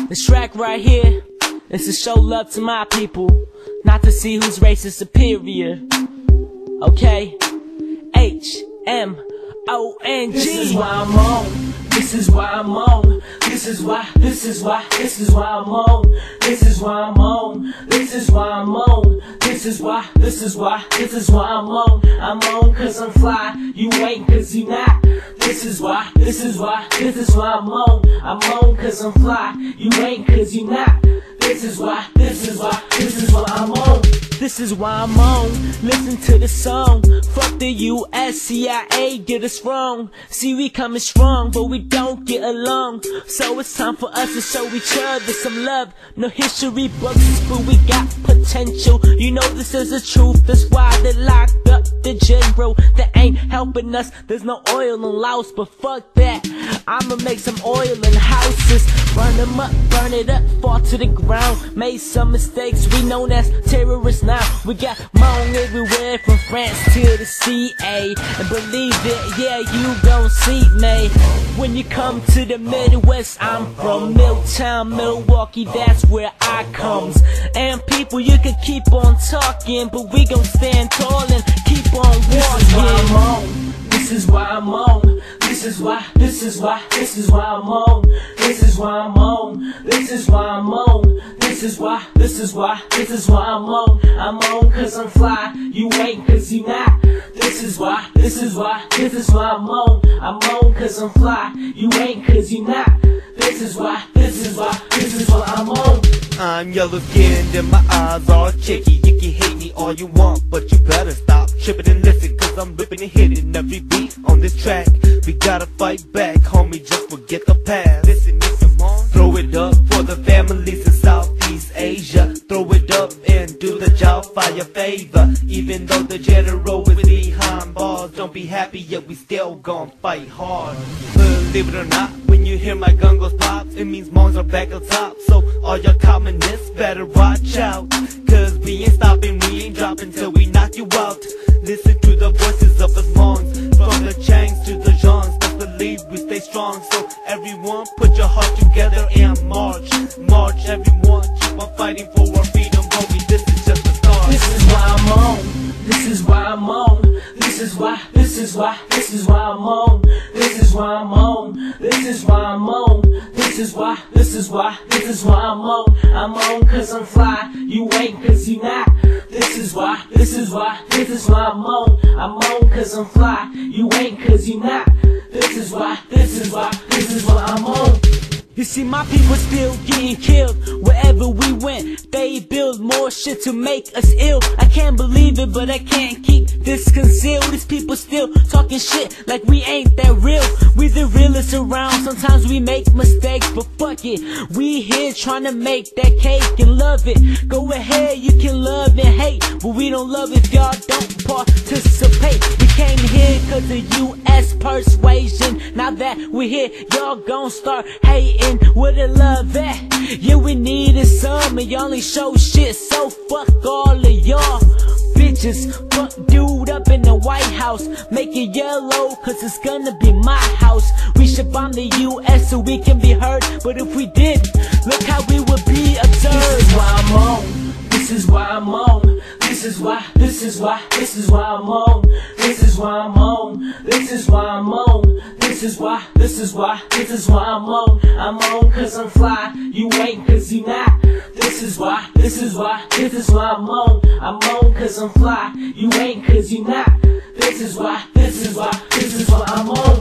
This track right here is to show love to my people, not to see whose race is superior. Okay? H-M-O-N-G. This is why I'm on. This is why I'm on. This is why I'm on. This is why I'm on. This is why I'm on. This is why I'm on. I'm on cause I'm fly. You ain't cause you not. This is why I'm on. I'm on cause I'm fly. You ain't cause you not. This is why I'm on. This is why I'm on. Listen to the song. Fuck the US, CIA get us wrong. See, we coming strong, but we don't get along. So it's time for us to show each other some love. No history books, but we got potential. You know this is the truth. That's why they locked up the general that ain't helping us. There's no oil in Laos, but fuck that. I'ma make some oil in houses. Burn them up, burn it up, fall to the ground. Made some mistakes, we known as terrorists now. We got Hmong everywhere from France to the CA. And believe it, yeah, you gon' see me. When you come to the Midwest, I'm from Milltown, Milwaukee, that's where I comes. And people, you can keep on talking, but we gon' stand tall and keep on walking. This is why I'm on. This is why I'm on. This is why I'm on. This is why I'm on. This is why I'm on. This is why I'm on. I'm on cause I'm fly. You ain't cause you not. This is why I'm on. I'm on cause I'm fly. You ain't cause you not. This is why I'm on. I'm yellow skinned and my eyes are chicky. You can hate me all you want, but you better stop tripping and listen, cause I'm ripping and hitting every beat on this track. We gotta fight back, homie, just forget the past. Listen, Hmong, throw it up for the families in Southeast Asia. Throw it up and do the job for your favor. Even though the general is behind bars, don't be happy, yet we still gon' fight hard. Believe it or not, when you hear my gun goes pop, it means Hmongs are back on top. So all your communists better watch out, cause we ain't stopping, we ain't dropping till we knock you out. Listen to the voices of us Hmongs, from the Changs to the Johns. Just believe we stay strong, so everyone put your heart together and march. March everyone, keep on fighting for our freedom, homie, this is just the start. This is why I'm on. This is why I'm on. This is why I'm on. This is why I'm on. This is why I'm on. This is why I'm on. I'm on cause I'm fly. You ain't cause you not. This is why I'm on. I'm on cause I'm fly. You ain't cause you not. This is why I'm on. You see, my people still getting killed wherever we went. They build more shit to make us ill. I can't believe it, but I can't keep this concealed. These people still talking shit like we ain't that real. We the realest around. Sometimes we make mistakes, but fuck it. We here trying to make that cake and love it. Go ahead, you can love and hate, but we don't love if y'all don't participate. We came here cause of US persuasion. Now that we're here, y'all gon' start hating. Where the love at? Yeah, we needed some, and y'all ain't show shit, so fuck all of y'all bitches. Fuck dude up in the White House, make it yellow cause it's gonna be my house. We should bomb the US so we can be heard, but if we did, look how we would be observed. This is why I'm on. This is why I'm on. This is why I'm on. This is why I'm on. This is why I'm on. This is why I'm on. I'm on cause I'm fly. You ain't cause you not. This is why I'm on. I'm on cause I'm fly. You ain't cause you not. This is why I'm on.